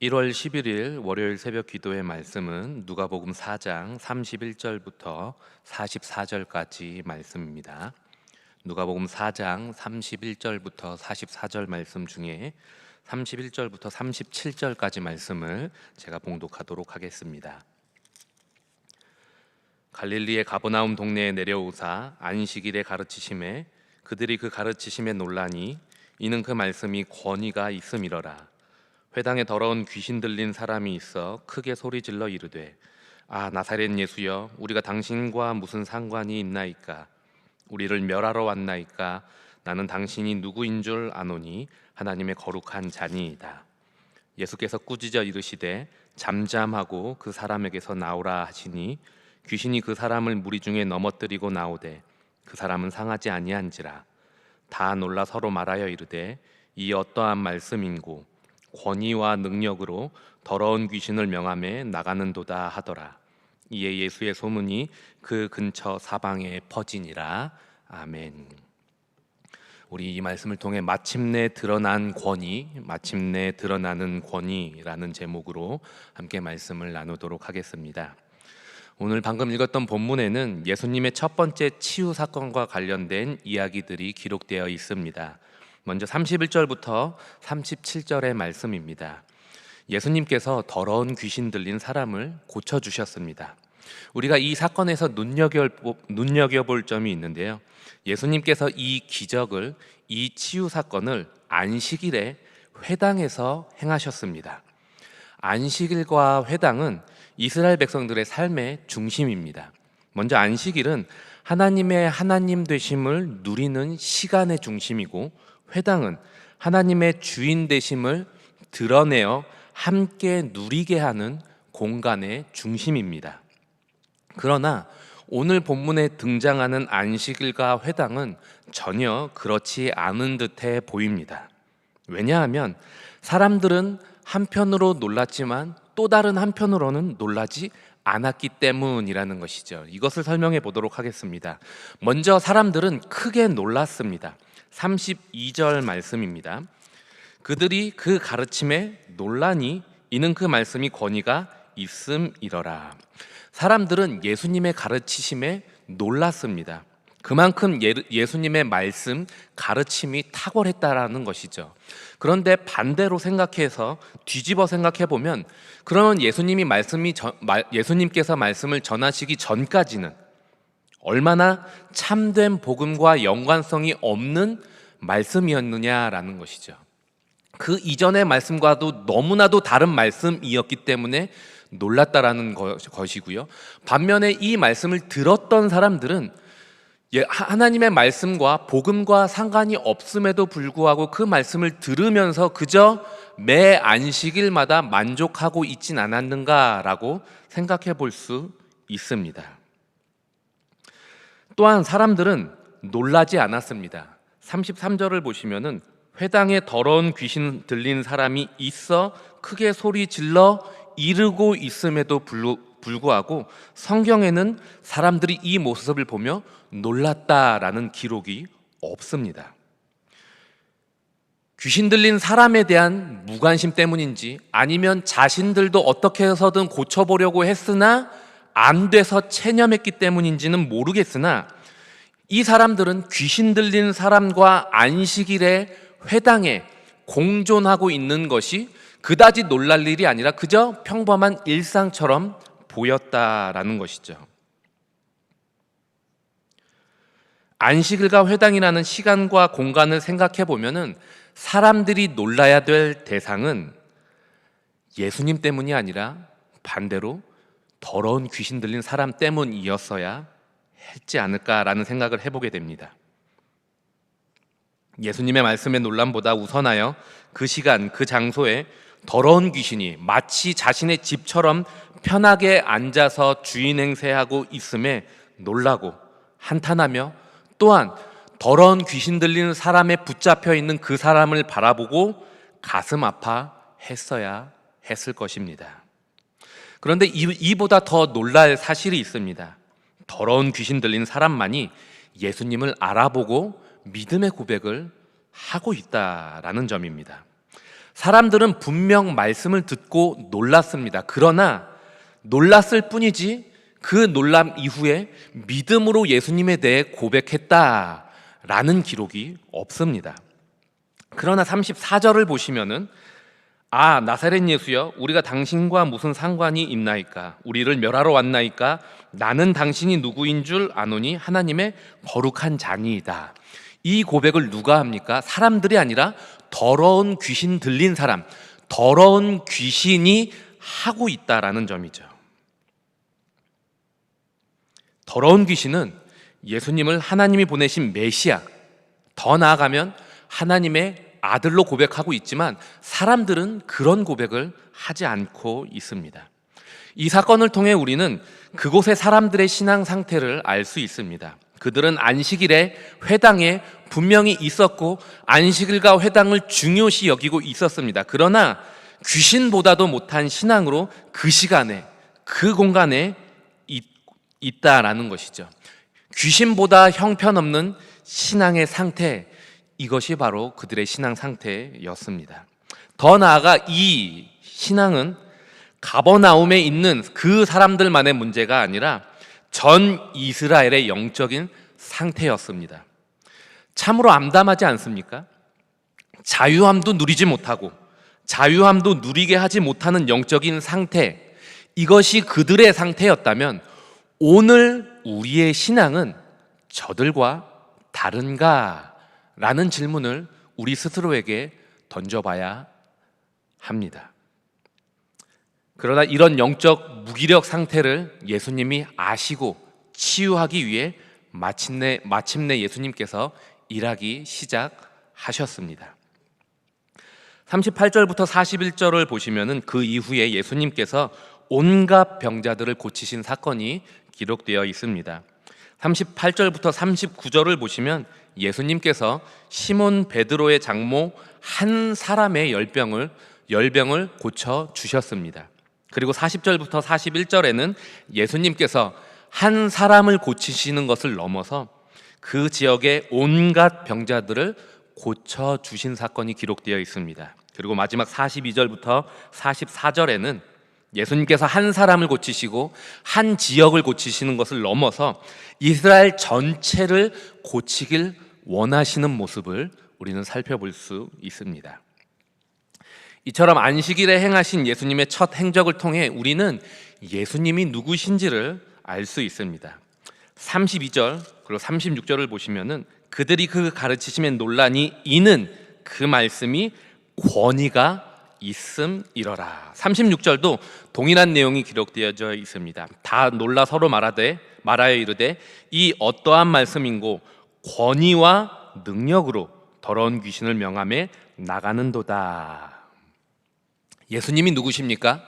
1월 11일 월요일 새벽 기도의 말씀은 누가복음 4장 31절부터 44절까지 말씀입니다. 누가복음 4장 31절부터 44절 말씀 중에 31절부터 37절까지 말씀을 제가 봉독하도록 하겠습니다. 갈릴리의 가버나움 동네에 내려오사 안식일에 가르치심에 그들이 그 가르치심에 놀라니 이는 그 말씀이 권위가 있음이러라. 회당에 더러운 귀신 들린 사람이 있어 크게 소리질러 이르되 아 나사렛 예수여 우리가 당신과 무슨 상관이 있나이까. 우리를 멸하러 왔나이까. 나는 당신이 누구인 줄 아노니 하나님의 거룩한 자니이다. 예수께서 꾸짖어 이르시되 잠잠하고 그 사람에게서 나오라 하시니 귀신이 그 사람을 무리 중에 넘어뜨리고 나오되 그 사람은 상하지 아니한지라. 다 놀라 서로 말하여 이르되 이 어떠한 말씀인고 권위와 능력으로 더러운 귀신을 명하며 나가는도다 하더라. 이에 예수의 소문이 그 근처 사방에 퍼지니라. 아멘. 우리 이 말씀을 통해 마침내 드러난 권위, 마침내 드러나는 권위라는 제목으로 함께 말씀을 나누도록 하겠습니다. 오늘 방금 읽었던 본문에는 예수님의 첫 번째 치유 사건과 관련된 이야기들이 기록되어 있습니다. 먼저 31절부터 37절의 말씀입니다. 예수님께서 더러운 귀신 들린 사람을 고쳐주셨습니다. 우리가 이 사건에서 눈여겨볼 점이 있는데요. 예수님께서 이 기적을, 이 치유 사건을 안식일에 회당에서 행하셨습니다. 안식일과 회당은 이스라엘 백성들의 삶의 중심입니다. 먼저 안식일은 하나님의 하나님 되심을 누리는 시간의 중심이고, 회당은 하나님의 주인 되심을 드러내어 함께 누리게 하는 공간의 중심입니다. 그러나 오늘 본문에 등장하는 안식일과 회당은 전혀 그렇지 않은 듯해 보입니다. 왜냐하면 사람들은 한편으로 놀랐지만 또 다른 한편으로는 놀라지 않았기 때문이라는 것이죠. 이것을 설명해 보도록 하겠습니다. 먼저 사람들은 크게 놀랐습니다. 32절 말씀입니다. 그들이 그 가르침에 놀라니 이는 그 말씀이 권위가 있음이러라. 사람들은 예수님의 가르치심에 놀랐습니다. 그만큼 예수님의 말씀, 가르침이 탁월했다라는 것이죠. 그런데 반대로 생각해서 뒤집어 생각해 보면, 그러면 예수님께서 말씀을 전하시기 전까지는 얼마나 참된 복음과 연관성이 없는 말씀이었느냐라는 것이죠. 그 이전의 말씀과도 너무나도 다른 말씀이었기 때문에 놀랐다라는 것이고요. 반면에 이 말씀을 들었던 사람들은 하나님의 말씀과 복음과 상관이 없음에도 불구하고 그 말씀을 들으면서 그저 매 안식일마다 만족하고 있진 않았는가라고 생각해 볼 수 있습니다. 또한 사람들은 놀라지 않았습니다. 33절을 보시면은 회당에 더러운 귀신 들린 사람이 있어 크게 소리 질러 이르고 있음에도 불구하고 성경에는 사람들이 이 모습을 보며 놀랐다라는 기록이 없습니다. 귀신 들린 사람에 대한 무관심 때문인지 아니면 자신들도 어떻게 해서든 고쳐보려고 했으나 안 돼서 체념했기 때문인지는 모르겠으나 이 사람들은 귀신 들린 사람과 안식일에 회당에 공존하고 있는 것이 그다지 놀랄 일이 아니라 그저 평범한 일상처럼 보였다라는 것이죠. 안식일과 회당이라는 시간과 공간을 생각해 보면은 사람들이 놀라야 될 대상은 예수님 때문이 아니라 반대로 더러운 귀신 들린 사람 때문이었어야 했지 않을까라는 생각을 해보게 됩니다. 예수님의 말씀의 논란보다 우선하여 그 시간, 그 장소에 더러운 귀신이 마치 자신의 집처럼 편하게 앉아서 주인 행세하고 있음에 놀라고 한탄하며, 또한 더러운 귀신 들리는 사람에 붙잡혀 있는 그 사람을 바라보고 가슴 아파했어야 했을 것입니다. 그런데 이보다 더 놀랄 사실이 있습니다. 더러운 귀신 들린 사람만이 예수님을 알아보고 믿음의 고백을 하고 있다라는 점입니다. 사람들은 분명 말씀을 듣고 놀랐습니다. 그러나 놀랐을 뿐이지 그 놀람 이후에 믿음으로 예수님에 대해 고백했다라는 기록이 없습니다. 그러나 34절을 보시면은 나사렛 예수여, 우리가 당신과 무슨 상관이 있나이까? 우리를 멸하러 왔나이까? 나는 당신이 누구인 줄 아노니 하나님의 거룩한 자니이다. 이 고백을 누가 합니까? 사람들이 아니라 더러운 귀신 들린 사람, 더러운 귀신이 하고 있다라는 점이죠. 더러운 귀신은 예수님을 하나님이 보내신 메시아, 더 나아가면 하나님의 아들로 고백하고 있지만 사람들은 그런 고백을 하지 않고 있습니다. 이 사건을 통해 우리는 그곳의 사람들의 신앙 상태를 알 수 있습니다. 그들은 안식일에 회당에 분명히 있었고 안식일과 회당을 중요시 여기고 있었습니다. 그러나 귀신보다도 못한 신앙으로 그 시간에 그 공간에 있다라는 것이죠. 귀신보다 형편없는 신앙의 상태, 이것이 바로 그들의 신앙 상태였습니다. 더 나아가 이 신앙은 가버나움에 있는 그 사람들만의 문제가 아니라 전 이스라엘의 영적인 상태였습니다. 참으로 암담하지 않습니까? 자유함도 누리지 못하고 자유함도 누리게 하지 못하는 영적인 상태, 이것이 그들의 상태였다면 오늘 우리의 신앙은 저들과 다른가? 라는 질문을 우리 스스로에게 던져봐야 합니다. 그러나 이런 영적 무기력 상태를 예수님이 아시고 치유하기 위해 마침내 예수님께서 일하기 시작하셨습니다. 38절부터 41절을 보시면은 그 이후에 예수님께서 온갖 병자들을 고치신 사건이 기록되어 있습니다. 38절부터 39절을 보시면 예수님께서 시몬 베드로의 장모 한 사람의 열병을 고쳐 주셨습니다. 그리고 40절부터 41절에는 예수님께서 한 사람을 고치시는 것을 넘어서 그 지역의 온갖 병자들을 고쳐 주신 사건이 기록되어 있습니다. 그리고 마지막 42절부터 44절에는 예수님께서 한 사람을 고치시고 한 지역을 고치시는 것을 넘어서 이스라엘 전체를 고치길 원하시는 모습을 우리는 살펴볼 수 있습니다. 이처럼 안식일에 행하신 예수님의 첫 행적을 통해 우리는 예수님이 누구신지를 알 수 있습니다. 32절 그리고 36절을 보시면은 그들이 그 가르치심에 논란이 이는 그 말씀이 권위가 있음이러라. 36절도 동일한 내용이 기록되어져 있습니다. 다 놀라 서로 말하여 이르되 이 어떠한 말씀인고 권위와 능력으로 더러운 귀신을 명함에 나가는도다. 예수님이 누구십니까?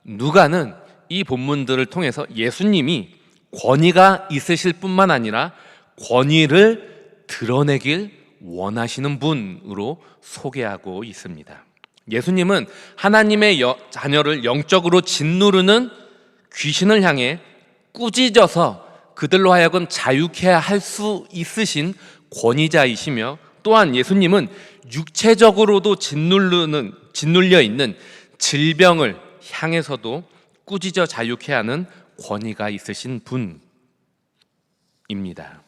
누가는 이 본문들을 통해서 예수님이 권위가 있으실 뿐만 아니라 권위를 드러내길 원하시는 분으로 소개하고 있습니다. 예수님은 하나님의 자녀를 영적으로 짓누르는 귀신을 향해 꾸짖어서 그들로 하여금 자유케 할 수 있으신 권위자이시며, 또한 예수님은 육체적으로도 짓눌려 있는 질병을 향해서도 꾸짖어 자유케 하는 권위가 있으신 분입니다.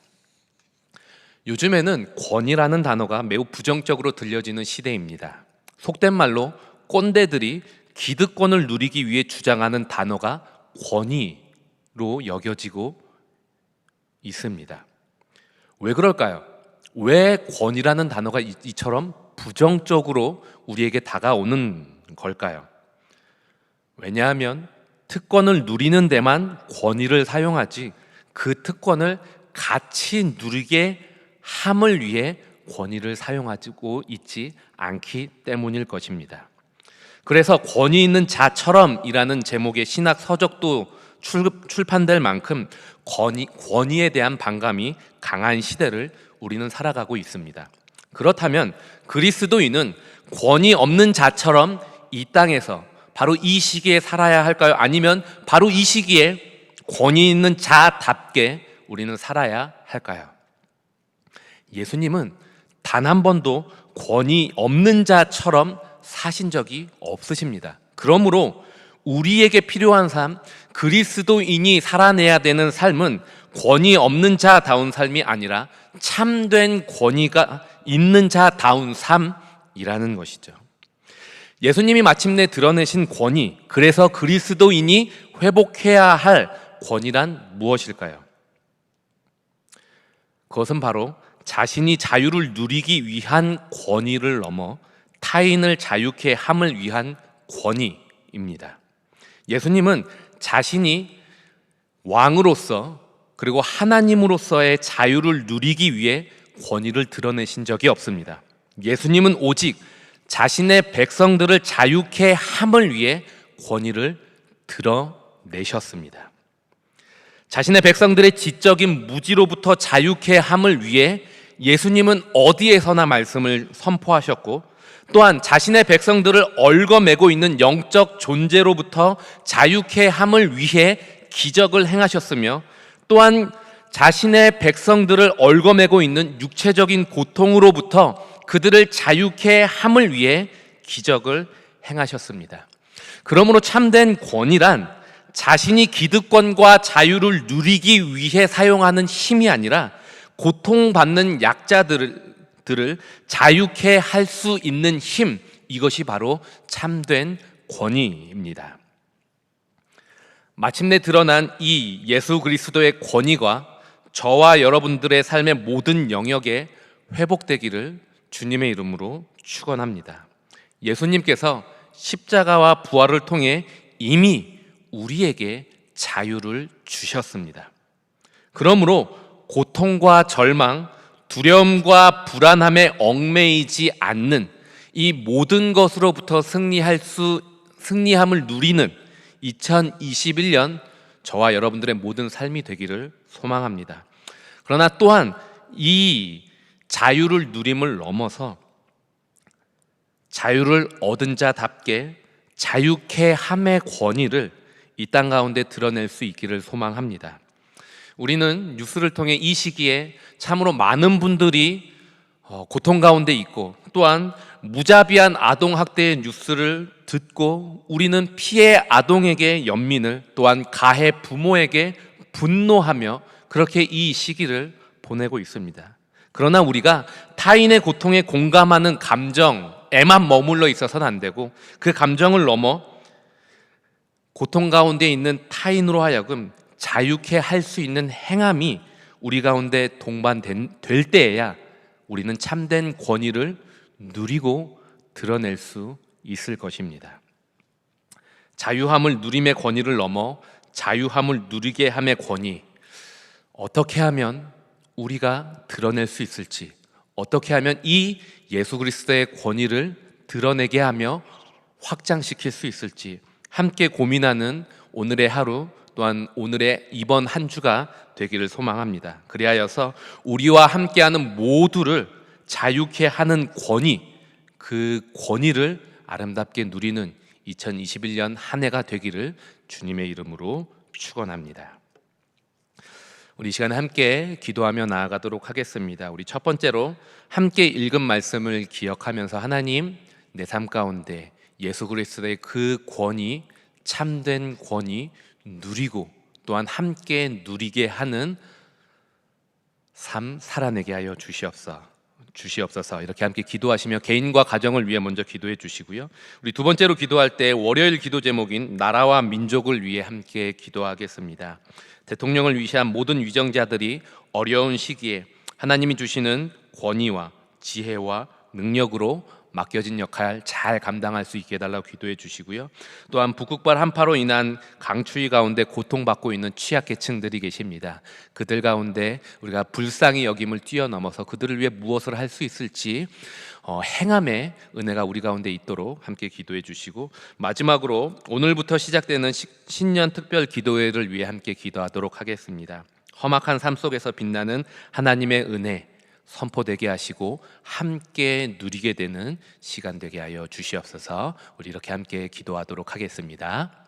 요즘에는 권위라는 단어가 매우 부정적으로 들려지는 시대입니다. 속된 말로 꼰대들이 기득권을 누리기 위해 주장하는 단어가 권위로 여겨지고 있습니다. 왜 그럴까요? 왜 권위라는 단어가 이처럼 부정적으로 우리에게 다가오는 걸까요? 왜냐하면 특권을 누리는 데만 권위를 사용하지 그 특권을 같이 누리게 함을 위해 권위를 사용하고 있지 않기 때문일 것입니다. 그래서 권위 있는 자처럼이라는 제목의 신학 서적도 출판될 만큼 권위에 대한 반감이 강한 시대를 우리는 살아가고 있습니다. 그렇다면 그리스도인은 권위 없는 자처럼 이 땅에서 바로 이 시기에 살아야 할까요? 아니면 바로 이 시기에 권위 있는 자답게 우리는 살아야 할까요? 예수님은 단 한 번도 권위 없는 자처럼 사신 적이 없으십니다. 그러므로 우리에게 필요한 삶, 그리스도인이 살아내야 되는 삶은 권위 없는 자다운 삶이 아니라 참된 권위가 있는 자다운 삶이라는 것이죠. 예수님이 마침내 드러내신 권위, 그래서 그리스도인이 회복해야 할 권위란 무엇일까요? 그것은 바로 자신이 자유를 누리기 위한 권위를 넘어 타인을 자유케 함을 위한 권위입니다. 예수님은 자신이 왕으로서 그리고 하나님으로서의 자유를 누리기 위해 권위를 드러내신 적이 없습니다. 예수님은 오직 자신의 백성들을 자유케 함을 위해 권위를 드러내셨습니다. 자신의 백성들의 지적인 무지로부터 자유케 함을 위해 예수님은 어디에서나 말씀을 선포하셨고, 또한 자신의 백성들을 얽어매고 있는 영적 존재로부터 자유케 함을 위해 기적을 행하셨으며, 또한 자신의 백성들을 얽어매고 있는 육체적인 고통으로부터 그들을 자유케 함을 위해 기적을 행하셨습니다. 그러므로 참된 권위란 자신이 기득권과 자유를 누리기 위해 사용하는 힘이 아니라 고통받는 약자들을 자유케 할 수 있는 힘, 이것이 바로 참된 권위입니다. 마침내 드러난 이 예수 그리스도의 권위가 저와 여러분들의 삶의 모든 영역에 회복되기를 주님의 이름으로 축원합니다. 예수님께서 십자가와 부활을 통해 이미 우리에게 자유를 주셨습니다. 그러므로 고통과 절망, 두려움과 불안함에 얽매이지 않는 이 모든 것으로부터 승리함을 누리는 2021년 저와 여러분들의 모든 삶이 되기를 소망합니다. 그러나 또한 이 자유를 누림을 넘어서 자유를 얻은 자답게 자유케 함의 권위를 이 땅 가운데 드러낼 수 있기를 소망합니다. 우리는 뉴스를 통해 이 시기에 참으로 많은 분들이 고통 가운데 있고, 또한 무자비한 아동학대의 뉴스를 듣고 우리는 피해 아동에게 연민을, 또한 가해 부모에게 분노하며 그렇게 이 시기를 보내고 있습니다. 그러나 우리가 타인의 고통에 공감하는 감정에만 머물러 있어서는 안 되고, 그 감정을 넘어 고통 가운데 있는 타인으로 하여금 자유케 할 수 있는 행함이 우리 가운데 동반될 때에야 우리는 참된 권위를 누리고 드러낼 수 있을 것입니다. 자유함을 누림의 권위를 넘어 자유함을 누리게 함의 권위, 어떻게 하면 우리가 드러낼 수 있을지, 어떻게 하면 이 예수 그리스도의 권위를 드러내게 하며 확장시킬 수 있을지 함께 고민하는 오늘의 하루, 또한 오늘의 이번 한 주가 되기를 소망합니다. 그리하여서 우리와 함께하는 모두를 자유케 하는 권위, 그 권위를 아름답게 누리는 2021년 한 해가 되기를 주님의 이름으로 축원합니다. 우리 이 시간에 함께 기도하며 나아가도록 하겠습니다. 우리 첫 번째로 함께 읽은 말씀을 기억하면서 하나님, 내 삶 가운데 예수 그리스도의 그 권위, 참된 권위 누리고 또한 함께 누리게 하는 삶 살아내게 하여 주시옵소서. 이렇게 함께 기도하시며 개인과 가정을 위해 먼저 기도해 주시고요. 우리 두 번째로 기도할 때 월요일 기도 제목인 나라와 민족을 위해 함께 기도하겠습니다. 대통령을 위시한 모든 위정자들이 어려운 시기에 하나님이 주시는 권위와 지혜와 능력으로 맡겨진 역할 잘 감당할 수 있게 해달라고 기도해 주시고요. 또한 북극발 한파로 인한 강추위 가운데 고통받고 있는 취약계층들이 계십니다. 그들 가운데 우리가 불쌍히 여김을 뛰어넘어서 그들을 위해 무엇을 할 수 있을지 행함의 은혜가 우리 가운데 있도록 함께 기도해 주시고, 마지막으로 오늘부터 시작되는 신년 특별 기도회를 위해 함께 기도하도록 하겠습니다. 험악한 삶 속에서 빛나는 하나님의 은혜 선포되게 하시고 함께 누리게 되는 시간 되게 하여 주시옵소서. 우리 이렇게 함께 기도하도록 하겠습니다.